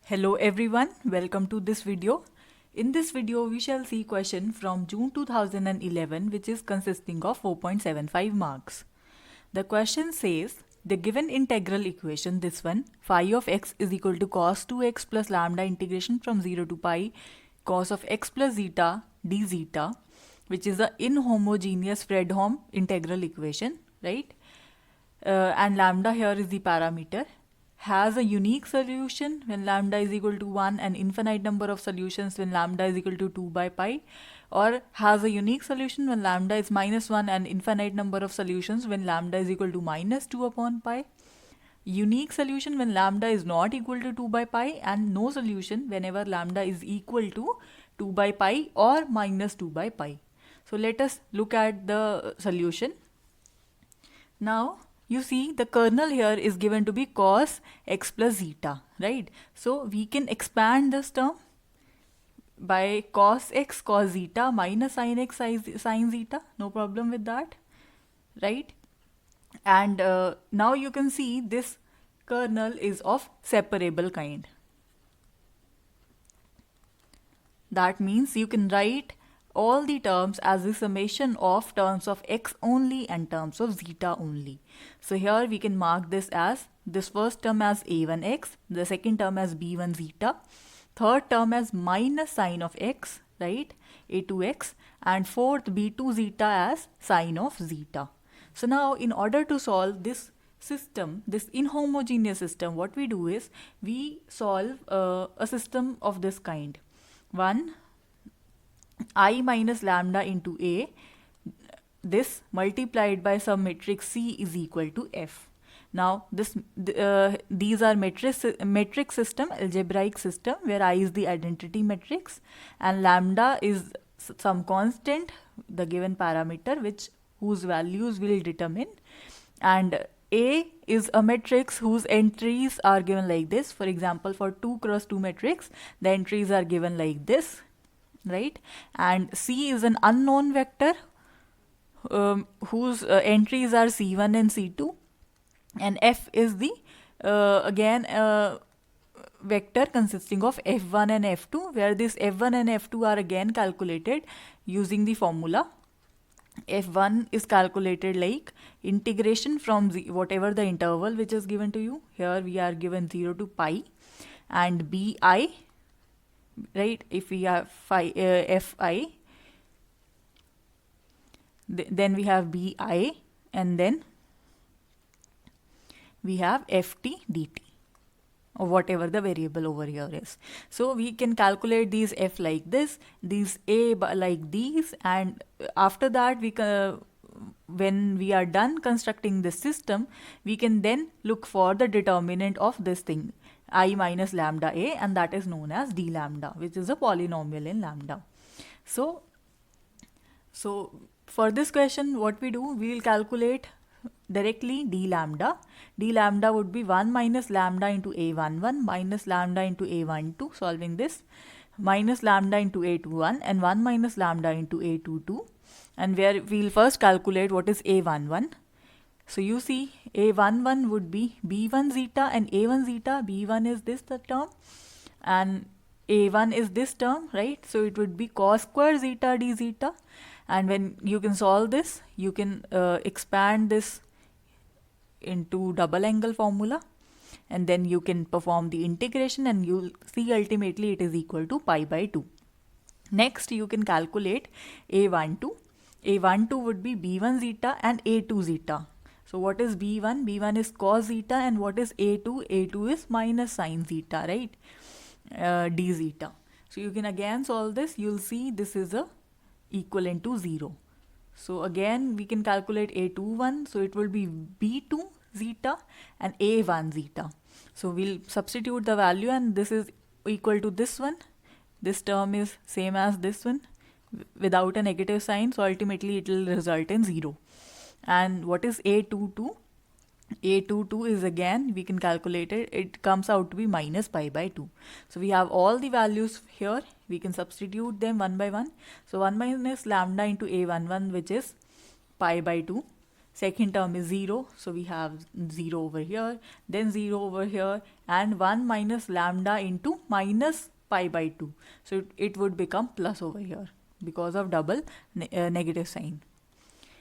Hello everyone, welcome to this video. In this video, we shall see question from June 2011 which is consisting of 4.75 marks. The question says, the given integral equation, this one, phi of x is equal to cos 2x plus lambda integration from 0 to pi cos of x plus zeta d zeta, which is the inhomogeneous Fredholm integral equation, right? And lambda here is the parameter, has a unique solution when lambda is equal to 1 and infinite number of solutions when lambda is equal to 2 by pi, or has a unique solution when lambda is minus 1 and infinite number of solutions when lambda is equal to minus 2 upon pi. Unique solution when lambda is not equal to 2 by pi, and no solution whenever lambda is equal to 2 by pi or minus 2 by pi. So let us look at the solution. Now you see the kernel here is given to be cos x plus zeta, right? So we can expand this term by cos x cos zeta minus sin x sin zeta, no problem with that, right? And now you can see this kernel is of separable kind. That means you can write all the terms as the summation of terms of x only and terms of zeta only. So here we can mark this as this first term as a1x, the second term as b1 zeta, third term as minus sine of x, right, a2x, and fourth b2 zeta as sine of zeta. So now in order to solve this system, this inhomogeneous system, what we do is we solve a system of this kind. 1 I minus lambda into A, this multiplied by some matrix C is equal to F. Now these are metric system, algebraic system, where I is the identity matrix and lambda is some constant, the given parameter whose values will determine, and A is a matrix whose entries are given like this. For example, for 2 cross 2 matrix, the entries are given like this, right? And C is an unknown vector whose entries are C1 and C2, and F is the vector consisting of F1 and F2, where this F1 and F2 are again calculated using the formula. F1 is calculated like integration from whatever the interval which is given to you. Here we are given 0 to pi, and bi, right? If we have fi, fi, then we have bi, and then we have ft dt, or whatever the variable over here is. So we can calculate these f like this, these a like these, and after that when we are done constructing this system, we can then look for the determinant of this thing, I minus lambda a, and that is known as d lambda, which is a polynomial in lambda. So for this question, what we do, we will calculate directly d lambda. D lambda would be 1 minus lambda into a11 minus lambda into a12, solving this, minus lambda into a21 and 1 minus lambda into a22, and where we'll first calculate what is a11. So you see a11 would be b1 zeta and a1 zeta. B1 is this the term and a1 is this term, right? So it would be cos square zeta d zeta, and when you can solve this, you can expand this into double angle formula, and then you can perform the integration and you'll see ultimately it is equal to pi by 2. Next you can calculate a12. A12 would be b1 zeta and a2 zeta. So what is b1? B1 is cos zeta, and what is a2? A2 is minus sine zeta, right? D zeta. So you can again solve this, you'll see this is a equivalent to 0. So again we can calculate a21, so it will be b2 zeta and a1 zeta. So we'll substitute the value, and this is equal to this one. This term is same as this one without a negative sign, so ultimately it will result in 0. And what is a22? A22 is, again we can calculate it, it comes out to be minus pi by 2. So we have all the values here, we can substitute them one by one. So 1 minus lambda into a11, which is pi by 2. second term is 0, so we have 0 over here, then 0 over here, and 1 minus lambda into minus pi by 2. So it would become plus over here because of double negative sign.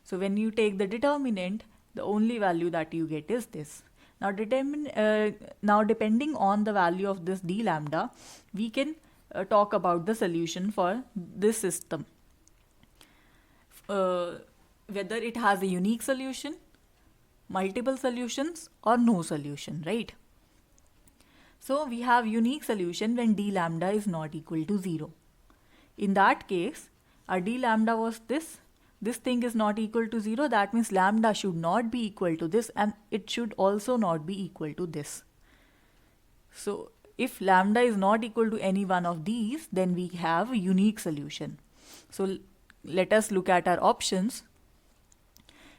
So when you take the determinant, the only value that you get is this. Now depending on the value of this d lambda, we can talk about the solution for this system. Whether it has a unique solution, multiple solutions, or no solution, right? So we have unique solution when d lambda is not equal to 0. In that case, our d lambda was this thing is not equal to 0, that means lambda should not be equal to this, and it should also not be equal to this. So if lambda is not equal to any one of these, then we have a unique solution. So let us look at our options.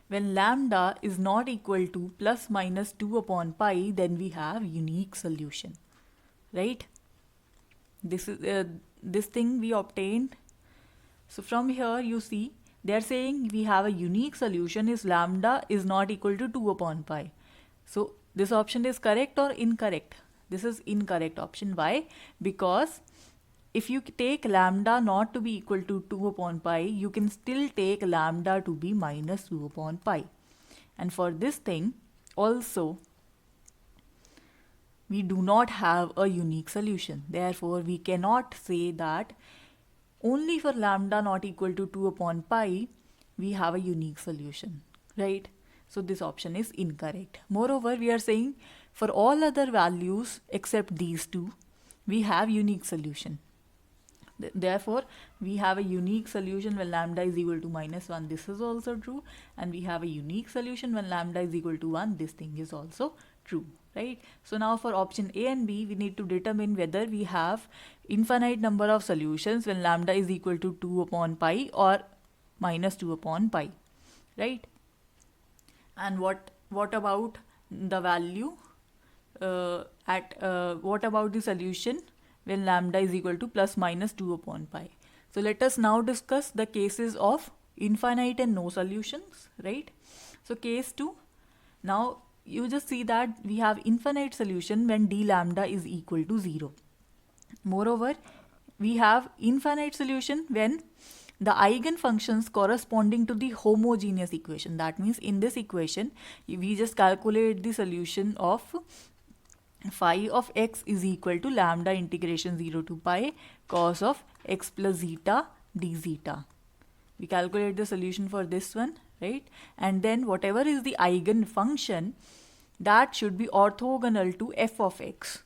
When lambda is not equal to plus minus 2 upon pi, then we have unique solution, right? This is this thing we obtained. So from here you see they are saying we have a unique solution is lambda is not equal to 2 upon pi. So this option is correct or incorrect? This is incorrect option. Why? Because if you take lambda not to be equal to 2 upon pi, you can still take lambda to be minus 2 upon pi. And for this thing also, we do not have a unique solution. Therefore, we cannot say that only for lambda not equal to 2 upon pi, we have a unique solution, right? So this option is incorrect. Moreover, we are saying for all other values except these two, we have unique solution. Therefore, we have a unique solution when lambda is equal to minus 1. This is also true. And we have a unique solution when lambda is equal to 1. This thing is also true, right? So now for option A and B, we need to determine whether we have infinite number of solutions when lambda is equal to 2 upon pi or minus 2 upon pi, right? And what about the value what about the solution when lambda is equal to plus minus 2 upon pi? So let us now discuss the cases of infinite and no solutions, right? So case 2, now you just see that we have infinite solution when d lambda is equal to 0. Moreover, we have infinite solution when the eigenfunctions corresponding to the homogeneous equation. That means in this equation, we just calculate the solution of phi of x is equal to lambda integration 0 to pi cos of x plus zeta d zeta. We calculate the solution for this one, right? And then whatever is the eigenfunction, that should be orthogonal to f of x.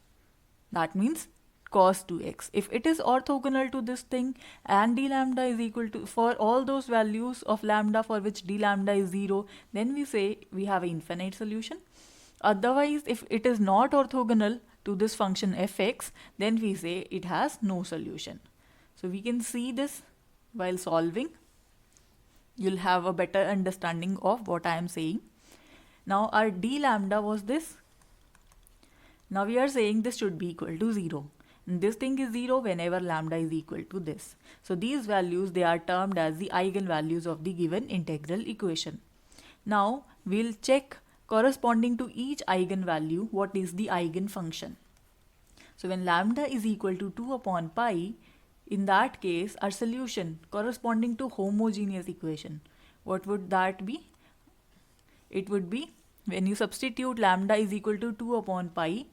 That means cos 2x. If it is orthogonal to this thing and d lambda is equal to, for all those values of lambda for which d lambda is 0, then we say we have an infinite solution. Otherwise, if it is not orthogonal to this function fx, then we say it has no solution. So we can see this while solving. You'll have a better understanding of what I am saying. Now our d lambda was this. Now we are saying this should be equal to 0. And this thing is 0 whenever lambda is equal to this. So these values, they are termed as the eigenvalues of the given integral equation. Now we'll check corresponding to each eigenvalue what is the eigenfunction. So when lambda is equal to 2 upon pi, in that case our solution corresponding to homogeneous equation, what would that be? It would be when you substitute lambda is equal to 2 upon pi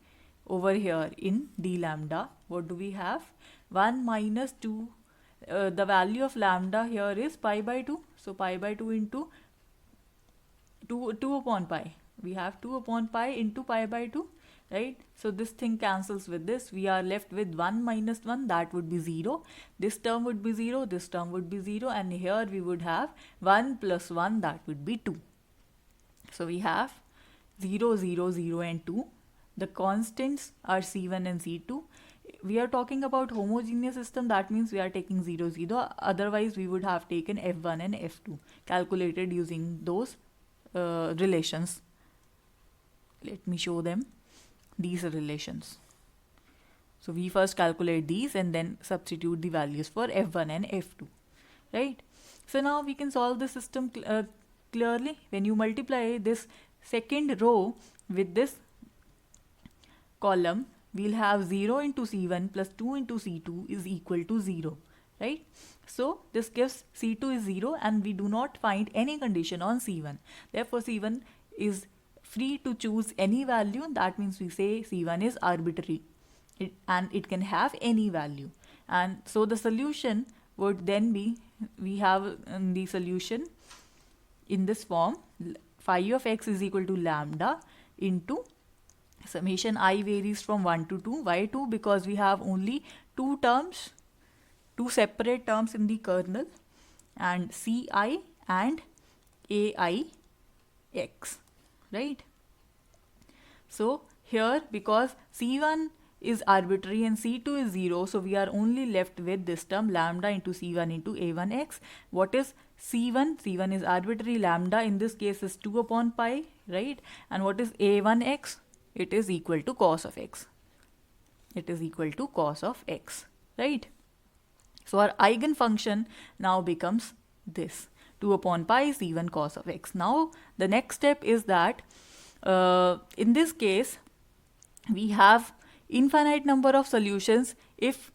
over here in d lambda, what do we have? 1 minus 2, the value of lambda here is pi by 2. So pi by 2 into 2 upon pi. We have 2 upon pi into pi by 2, right? So this thing cancels with this. We are left with 1 minus 1, that would be 0. This term would be 0, this term would be 0, and here we would have 1 plus 1, that would be 2. So we have 0, 0, 0 and 2. The constants are C1 and C2. We are talking about homogeneous system, that means we are taking 0, 0. Otherwise, we would have taken F1 and F2, calculated using those relations. Let me show them these relations. So we first calculate these and then substitute the values for F1 and F2, right? So now we can solve the system clearly? When you multiply this second row with this column, we'll have 0 into C1 plus 2 into C2 is equal to 0, right? So this gives C2 is 0 and we do not find any condition on C1. Therefore, C1 is free to choose any value. That means we say C1 is arbitrary and it can have any value. And so the solution would then be, we have the solution in this form, phi of x is equal to lambda into summation I varies from 1 to 2. Why 2? Because we have only two separate terms in the kernel, and Ci and Ai x, right? So here, because C1 is arbitrary and C2 is 0, so we are only left with this term lambda into C1 into A1x. What is C1? C1 is arbitrary. Lambda in this case is 2 upon pi, right? And what is A1x? It is equal to cos of x. It is equal to cos of x, right? So our eigenfunction now becomes this 2 upon pi C1 cos of x. Now the next step is that in this case we have infinite number of solutions if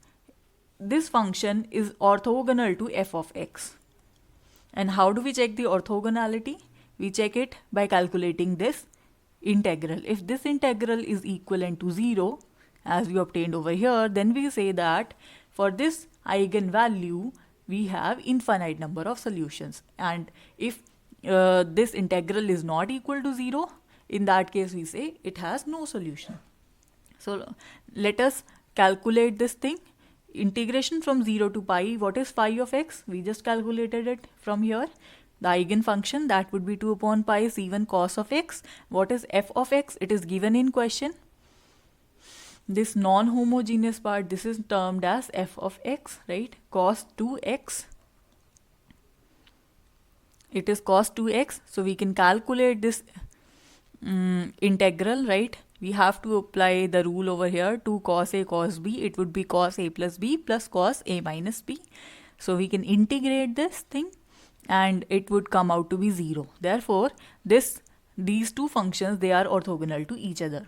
this function is orthogonal to f of x. And how do we check the orthogonality? We check it by calculating this integral. If this integral is equivalent to 0, as we obtained over here, then we say that for this eigenvalue we have infinite number of solutions. And if this integral is not equal to 0, in that case we say it has no solution. So let us calculate this thing. Integration from 0 to pi, what is phi of x? We just calculated it from here. The eigenfunction, that would be 2 upon pi C1 cos of x. What is f of x? It is given in question. This non-homogeneous part, this is termed as f of x, right? Cos 2x. It is cos 2x. So we can calculate this integral, right? We have to apply the rule over here, 2 cos a cos b. It would be cos a plus b plus cos a minus b. So we can integrate this thing and it would come out to be 0. Therefore, these two functions, they are orthogonal to each other.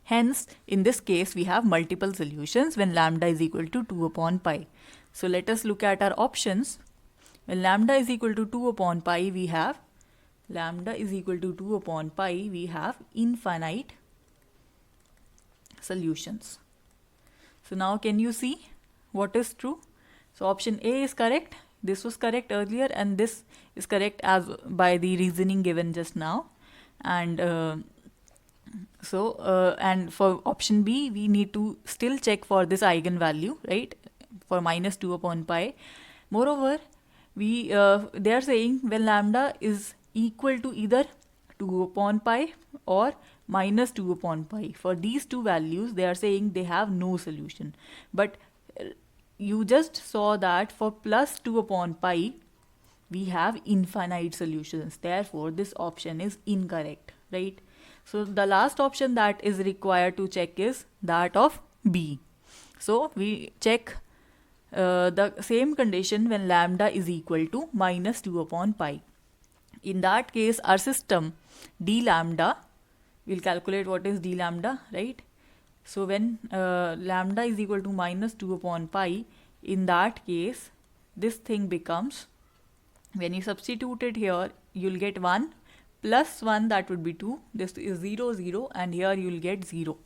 Hence, in this case, we have multiple solutions when lambda is equal to 2 upon pi. So let us look at our options. When lambda is equal to 2 upon pi, we have infinite solutions. So now can you see what is true? So option A is correct. This was correct earlier and this is correct as by the reasoning given just now. And and for option B, we need to still check for this eigenvalue, right? For minus 2 upon pi. Moreover, they are saying when lambda is equal to either 2 upon pi or minus 2 upon pi. For these two values, they are saying they have no solution. But you just saw that for plus 2 upon pi, we have infinite solutions. Therefore, this option is incorrect, right? So the last option that is required to check is that of B. So we check the same condition when lambda is equal to minus 2 upon pi. In that case, our system d lambda, we'll calculate what is d lambda, right? So when lambda is equal to minus 2 upon pi, in that case, this thing becomes, when you substitute it here, you'll get 1 plus 1, that would be 2. This is 0, 0, and here you'll get 0.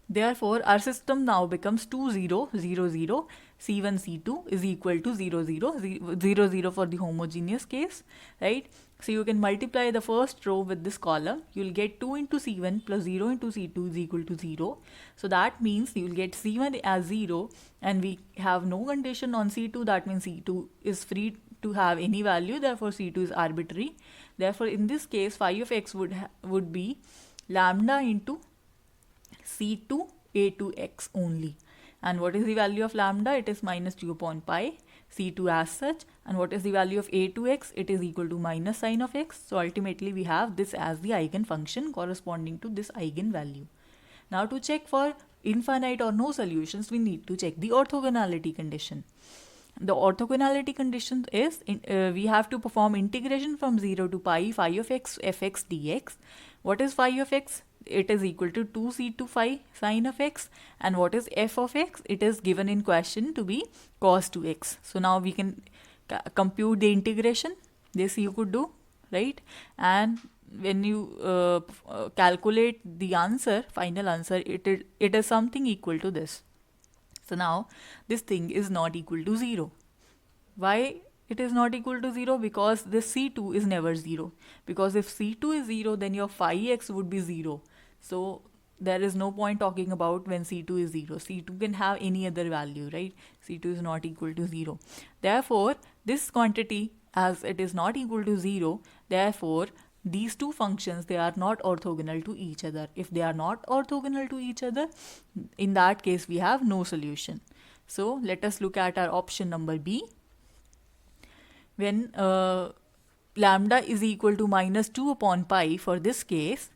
Therefore, our system now becomes 2, 0, 0, 0. C1, C2 is equal to 0, 0, 0, 0 for the homogeneous case, right? So you can multiply the first row with this column. You'll get 2 into C1 plus 0 into C2 is equal to 0. So that means you'll get C1 as 0 and we have no condition on C2. That means C2 is free to have any value. Therefore, C2 is arbitrary. Therefore, in this case, phi of x would be lambda into C2 a2x only. And what is the value of lambda? It is minus 2 upon pi, C2 as such. And what is the value of a2x? It is equal to minus sign of x. So ultimately we have this as the eigenfunction corresponding to this eigenvalue. Now to check for infinite or no solutions, we need to check the orthogonality condition. The orthogonality condition is we have to perform integration from 0 to pi phi of x fx dx. What is phi of x? It is equal to 2c2 phi sine of x. And what is f of x? It is given in question to be cos 2x. So now we can compute the integration. This you could do, right? And when you calculate the answer, final answer, it is something equal to this. So now this thing is not equal to 0. Why it is not equal to 0? Because this c2 is never 0. Because if c2 is 0, then your phi x would be 0. So there is no point talking about when c2 is 0. c2 can have any other value, right? c2 is not equal to 0. Therefore, this quantity, as it is not equal to 0, therefore these two functions, they are not orthogonal to each other. If they are not orthogonal to each other, in that case we have no solution. So let us look at our option number B. When lambda is equal to minus 2 upon pi, for this case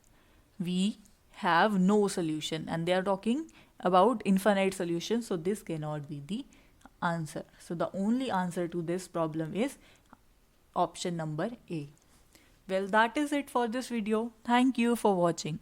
we have no solution, and they are talking about infinite solution, so this cannot be the answer. So the only answer to this problem is option number A. Well, that is it for this video. Thank you for watching.